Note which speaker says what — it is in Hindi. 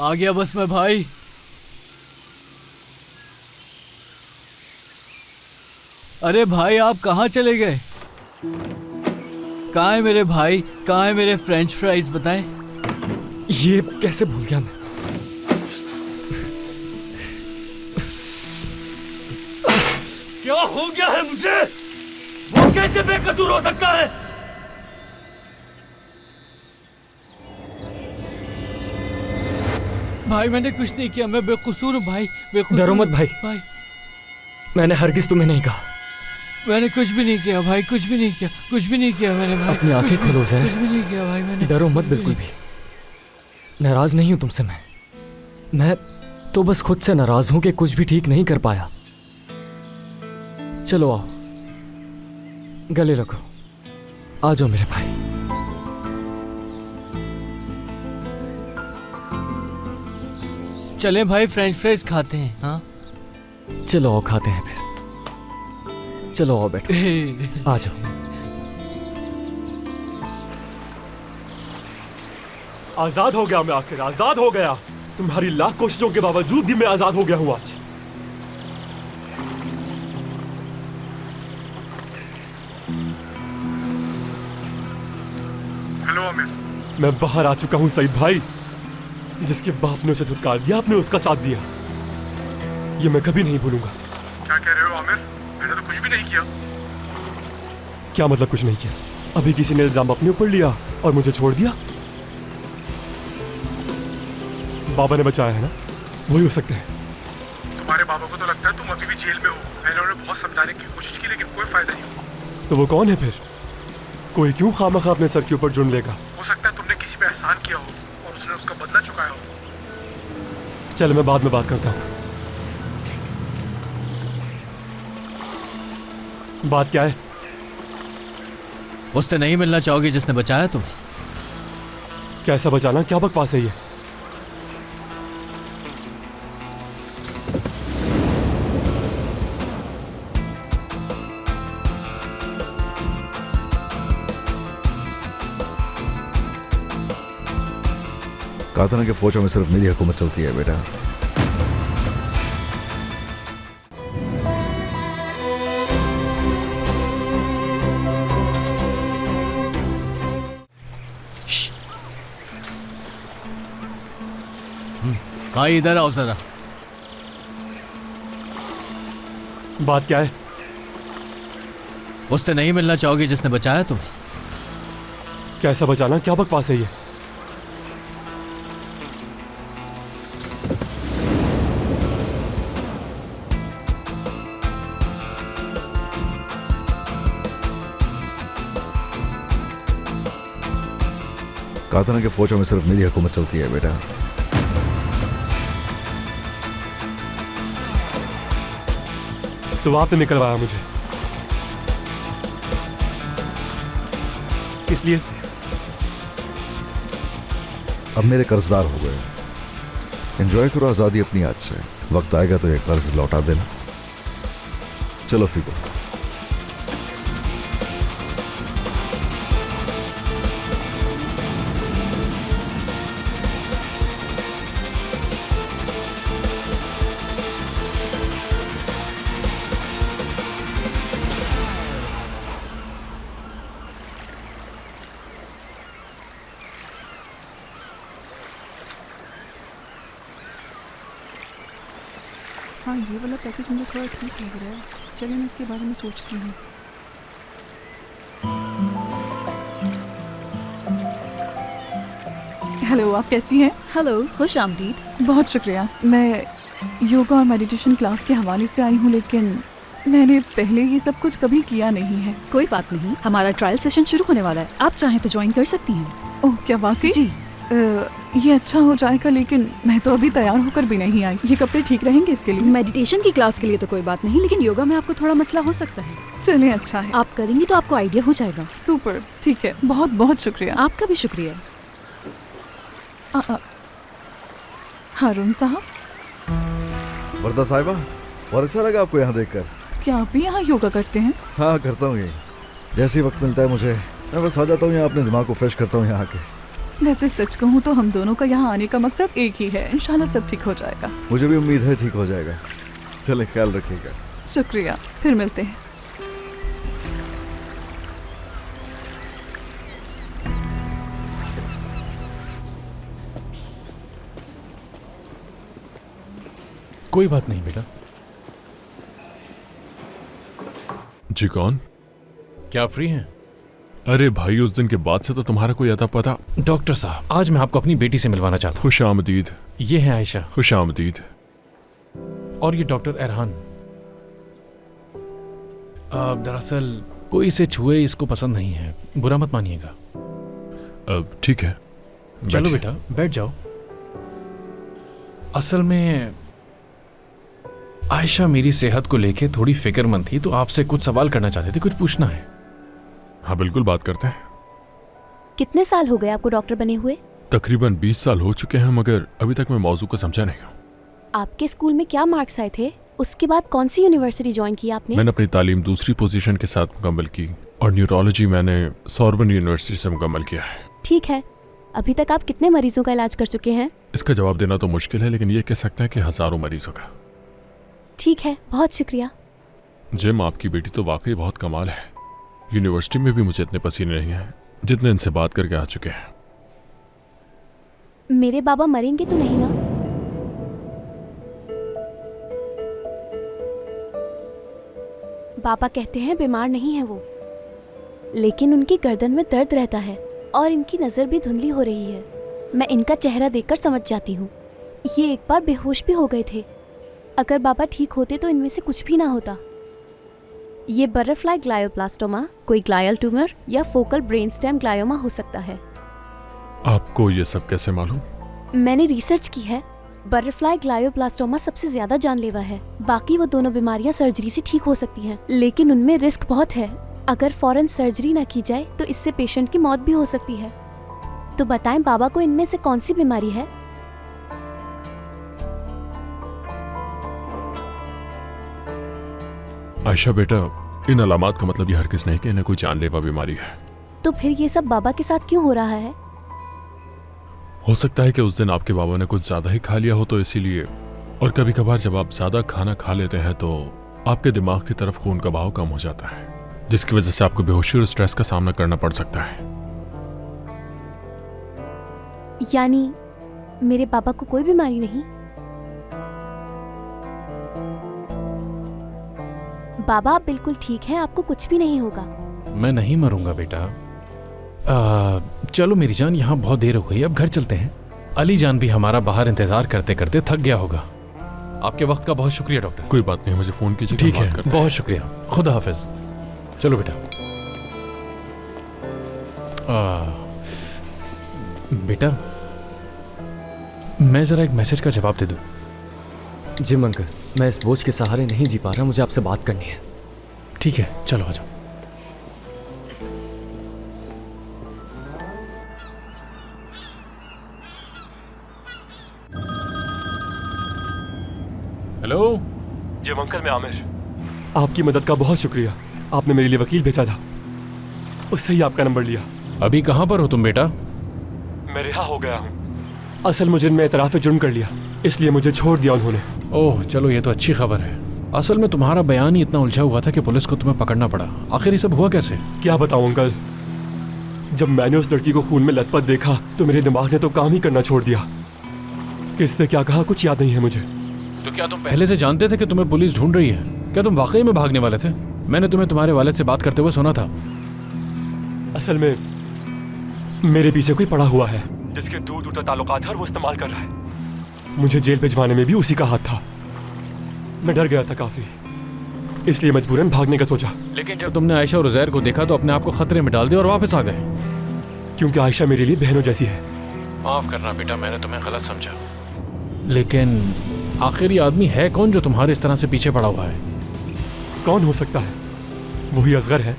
Speaker 1: आ गया बस मैं भाई। अरे भाई आप कहाँ चले गए? कहाँ है मेरे भाई, कहाँ है मेरे फ्रेंच फ्राइज बताएं।
Speaker 2: ये कैसे भूल गया मैं।
Speaker 3: क्या हो गया है मुझे? वो कैसे बेकसूर हो सकता है?
Speaker 1: भाई मैंने कुछ नहीं किया, मैं बेकसूर हूँ भाई, बेकसूर।
Speaker 2: डरो मत भाई।
Speaker 1: भाई
Speaker 2: मैंने हरगिज तुम्हें नहीं कहा।
Speaker 1: मैंने कुछ भी नहीं किया भाई, कुछ भी नहीं किया, कुछ भी नहीं किया मैंने भाई।
Speaker 2: अपनी आंखें खोलो ज़ैर।
Speaker 1: कुछ भी नहीं किया भाई मैंने।
Speaker 2: डरो मत बिल्कुल भी। नाराज नहीं हूं तुमसे मैं तो बस खुद से नाराज हूं कि कुछ भी ठीक नहीं कर पाया। चलो आओ, गले लगो, आ जाओ मेरे भाई।
Speaker 1: चलें भाई फ्रेंच फ्राइज खाते हैं। हाँ
Speaker 2: चलो आओ खाते हैं फिर। चलो आओ बैठो, आ जाओ।
Speaker 3: आजाद हो गया मैं, आखिर आजाद हो गया। तुम्हारी लाख कोशिशों के बावजूद भी मैं आजाद हो गया हूं आज।
Speaker 4: हेलो आमिर।
Speaker 3: मैं बाहर आ चुका हूं सईद भाई। जिसके बाप ने उसे धुतकार दिया, आपने उसका साथ दिया। ये मैं कभी नहीं भूलूंगा।
Speaker 4: क्या कह रहे हो आमिर? मैंने तो कुछ भी नहीं किया।
Speaker 3: क्या मतलब कुछ नहीं किया? अभी किसी ने इल्जाम अपने ऊपर लिया और मुझे छोड़ दिया। बाबा ने बचाया है ना, वही हो सकते हैं।
Speaker 4: तुम्हारे बाबा को तो लगता है तुम अभी भी जेल में हो। मैंने उन्हें बहुत समझाने की कोशिश की लेकिन कोई फायदा नहीं हुआ।
Speaker 3: तो वो कौन है फिर? कोई क्यों खामखा अपने सर के ऊपर जुर्म लेगा?
Speaker 4: हो सकता है तुमने किसी पे एहसान किया हो और उसने उसका बदला चुकाया हो।
Speaker 3: चल मैं बाद में बात करता हूँ। बात क्या है?
Speaker 1: उससे नहीं मिलना चाहोगे जिसने बचाया तुम?
Speaker 3: कैसा बचाना? क्या बकवास है ये?
Speaker 5: कहा था ना कि फौजों में सिर्फ मेरी हुकूमत चलती है बेटा।
Speaker 1: भाई इधर आओ जरा।
Speaker 3: बात क्या है?
Speaker 1: उससे नहीं मिलना चाहोगे जिसने बचाया तुम?
Speaker 3: कैसा बचाना? क्या बकवास है ये?
Speaker 5: कहा था ना कि फौजों में सिर्फ मेरी हुकूमत चलती है बेटा।
Speaker 3: तो आपने निकलवाया मुझे, इसलिए
Speaker 5: अब मेरे कर्जदार हो गए। एंजॉय करो आजादी अपनी आज से। वक्त आएगा तो ये कर्ज लौटा देना। चलो फिको।
Speaker 6: हाँ ये वाला पैकेज मुझे थोड़ा ठीक लग रहा है। चलिए मैं इसके बारे में सोचती हूँ। हेलो, आप कैसी हैं?
Speaker 7: हेलो, खुश आमदीद।
Speaker 6: बहुत शुक्रिया। मैं योगा और मेडिटेशन क्लास के हवाले से आई हूँ, लेकिन मैंने पहले ये सब कुछ कभी किया नहीं है।
Speaker 7: कोई बात नहीं, हमारा ट्रायल सेशन शुरू होने वाला है। आप चाहें तो ज्वाइन कर सकती हैं।
Speaker 6: ओह क्या वाकई?
Speaker 7: जी।
Speaker 6: ये अच्छा हो जाएगा, लेकिन मैं तो अभी तैयार होकर भी नहीं आई। ये कपड़े ठीक रहेंगे इसके लिए?
Speaker 7: मेडिटेशन की क्लास के लिए तो कोई बात नहीं, लेकिन योगा में आपको थोड़ा मसला हो सकता है।
Speaker 6: चलिए अच्छा है।
Speaker 7: आप करेंगी तो आपको आइडिया हो जाएगा।
Speaker 6: सुपर, ठीक है, बहुत बहुत शुक्रिया।
Speaker 7: आपका भी शुक्रिया।
Speaker 6: हारून साहब।
Speaker 5: वर्दा साहिबा, और अच्छा लगा आपको यहाँ देखकर।
Speaker 6: क्या आप भी यहाँ योगा करते हैं?
Speaker 5: हाँ करता हूँ। ये जैसे ही वक्त मिलता है मुझे, मैं बस आ जाता हूँ यहाँ, अपने दिमाग को फ्रेश करता हूँ यहाँ आके।
Speaker 6: वैसे सच कहूँ तो हम दोनों का यहाँ आने का मकसद एक ही है। इंशाल्लाह सब ठीक हो जाएगा।
Speaker 5: मुझे भी उम्मीद है ठीक हो जाएगा। चले, ख्याल रखिएगा।
Speaker 6: शुक्रिया, फिर मिलते हैं।
Speaker 8: कोई बात नहीं बेटा।
Speaker 9: जी कौन?
Speaker 8: क्या आप फ्री हैं?
Speaker 9: अरे भाई, उस दिन के बाद से तो तुम्हारा कोई अता पता।
Speaker 8: डॉक्टर साहब, आज मैं आपको अपनी बेटी से मिलवाना चाहता हूँ।
Speaker 9: खुश आमदीद।
Speaker 8: ये है आयशा।
Speaker 9: खुश आमदीद।
Speaker 8: और ये डॉक्टर एरहान। दरअसल कोई इसे छुए इसको पसंद नहीं है, बुरा मत मानिएगा।
Speaker 9: अब ठीक है,
Speaker 8: चलो
Speaker 9: बैठिए।
Speaker 8: बेटा बैठ जाओ। असल में आयशा मेरी सेहत को लेके थोड़ी फिक्रमंद थी, तो आपसे कुछ सवाल करना चाहती थी, कुछ पूछना है।
Speaker 9: हाँ बिल्कुल, बात करते हैं।
Speaker 10: कितने साल हो गए आपको डॉक्टर बने हुए?
Speaker 9: तकरीबन 20 साल हो चुके हैं, मगर अभी तक मैं मौजू को समझा नहीं हूँ।
Speaker 10: आपके स्कूल में क्या मार्क्स आए थे? उसके बाद कौन सी यूनिवर्सिटी ज्वाइन की आपने?
Speaker 9: मैंने अपनी तालीम दूसरी पोजीशन के साथ मुकम्मल की और न्यूरोलॉजी मैंने सॉर्बन यूनिवर्सिटी से मुकम्मल किया है।
Speaker 10: ठीक है, अभी तक आप कितने मरीजों का इलाज कर चुके हैं?
Speaker 9: इसका जवाब देना तो मुश्किल है, लेकिन ये कह सकते हैं कि हजारों मरीजों का।
Speaker 10: ठीक है, बहुत शुक्रिया।
Speaker 9: जिम, आपकी बेटी तो वाकई बहुत कमाल है। यूनिवर्सिटी में भी मुझे इतने पसीने नहीं हैं जितने इनसे बात करके आ चुके हैं।
Speaker 10: मेरे बाबा मरेंगे तो नहीं ना? पापा कहते हैं बीमार नहीं है वो, लेकिन उनकी गर्दन में दर्द रहता है और इनकी नज़र भी धुंधली हो रही है। मैं इनका चेहरा देखकर समझ जाती हूँ। ये एक बार बेहोश भी हो गए थे। अगर बाबा ठीक होते तो इनमें से कुछ भी ना होता। ये बटरफ्लाई ग्लायोब्लास्टोमा कोई ग्लायल ट्यूमर या फोकल ब्रेनस्टेम ग्लायोमा हो सकता है।
Speaker 9: आपको ये सब कैसे मालूम?
Speaker 10: मैंने रिसर्च की है। बटरफ्लाई ग्लायोब्लास्टोमा सबसे ज्यादा जानलेवा है। बाकी वो दोनों बीमारियां सर्जरी से ठीक हो सकती हैं, लेकिन उनमें रिस्क बहुत है। अगर फौरन सर्जरी ना की जाए तो इससे पेशेंट की मौत भी हो सकती है। तो बताएं बाबा को इनमें से कौन सी बीमारी है?
Speaker 9: आयशा बेटा, इन अलामात का मतलब ये हरगिज़ नहीं कि इन्हें कोई जानलेवा बीमारी है।
Speaker 10: तो फिर ये सब बाबा के साथ क्यों हो रहा है?
Speaker 9: हो सकता है कि उस दिन आपके बाबा ने कुछ ज्यादा ही खा लिया हो तो इसीलिए। और कभी कभार जब आप ज्यादा खाना खा लेते हैं तो आपके दिमाग की तरफ खून का बहाव कम हो जाता है, जिसकी वजह से आपको बेहोशी और स्ट्रेस का सामना करना पड़ सकता है।
Speaker 10: यानी मेरे पापा को कोई बीमारी नहीं? बाबा आप बिल्कुल ठीक हैं, आपको कुछ भी नहीं होगा।
Speaker 8: मैं नहीं मरूंगा बेटा। चलो मेरी जान, यहाँ बहुत देर हो गई, अब घर चलते हैं। अली जान भी हमारा बाहर इंतजार करते करते थक गया होगा। आपके वक्त का बहुत शुक्रिया डॉक्टर।
Speaker 9: कोई बात नहीं, मुझे फोन कीजिए।
Speaker 8: ठीक है, बहुत शुक्रिया। खुदा हाफिज। चलो बेटा। बेटा, मैं जरा एक मैसेज का जवाब दे दूं।
Speaker 2: जिम अंकल, मैं इस बोझ के सहारे नहीं जी पा रहा, मुझे आपसे बात करनी है।
Speaker 8: ठीक है, चलो आ जाओ। हेलो
Speaker 3: जिम अंकल, मैं आमिर। आपकी मदद का बहुत शुक्रिया। आपने मेरे लिए वकील भेजा था, उससे ही आपका नंबर लिया।
Speaker 8: अभी कहाँ पर हो तुम बेटा?
Speaker 3: मैं रिहा हो गया हूँ। असल मुजरिम ने इतराफ़ जुर्म कर लिया, इसलिए मुझे छोड़ दिया उन्होंने।
Speaker 8: ओह चलो, ये तो अच्छी खबर है। असल में तुम्हारा बयान ही इतना उलझा हुआ था कि पुलिस को तुम्हें पकड़ना पड़ा। आखिर ये सब हुआ कैसे?
Speaker 3: क्या बताऊं अंकल, जब मैंने उस लड़की को खून में लथपथ देखा तो मेरे दिमाग ने तो काम ही करना छोड़ दिया। किससे क्या कहा कुछ याद नहीं है मुझे।
Speaker 8: तो क्या तुम पहले से जानते थे कि तुम्हें पुलिस ढूंढ रही है? क्या तुम वाकई में भागने वाले थे? मैंने तुम्हें तुम्हारे वालिद से बात करते हुए सुना था।
Speaker 3: असल में मेरे पीछे कोई पड़ा हुआ है जिसके दूर दूर तक ताल्लुकात है और वो इस्तेमाल कर रहा है। मुझे जेल भिजवाने में भी उसी का हाथ था। मैं डर गया था काफी, इसलिए मजबूरन भागने का सोचा।
Speaker 8: लेकिन जब तुमने आयशा और उज़ैर को देखा तो अपने आप को खतरे में डाल दिया और वापस आ गए।
Speaker 3: क्योंकि आयशा मेरे लिए बहनों जैसी है।
Speaker 8: माफ करना बेटा, मैंने तुम्हें गलत समझा। लेकिन आखिर ये आदमी है कौन जो तुम्हारे इस तरह से पीछे पड़ा हुआ है?
Speaker 3: कौन हो सकता है? वही असगर है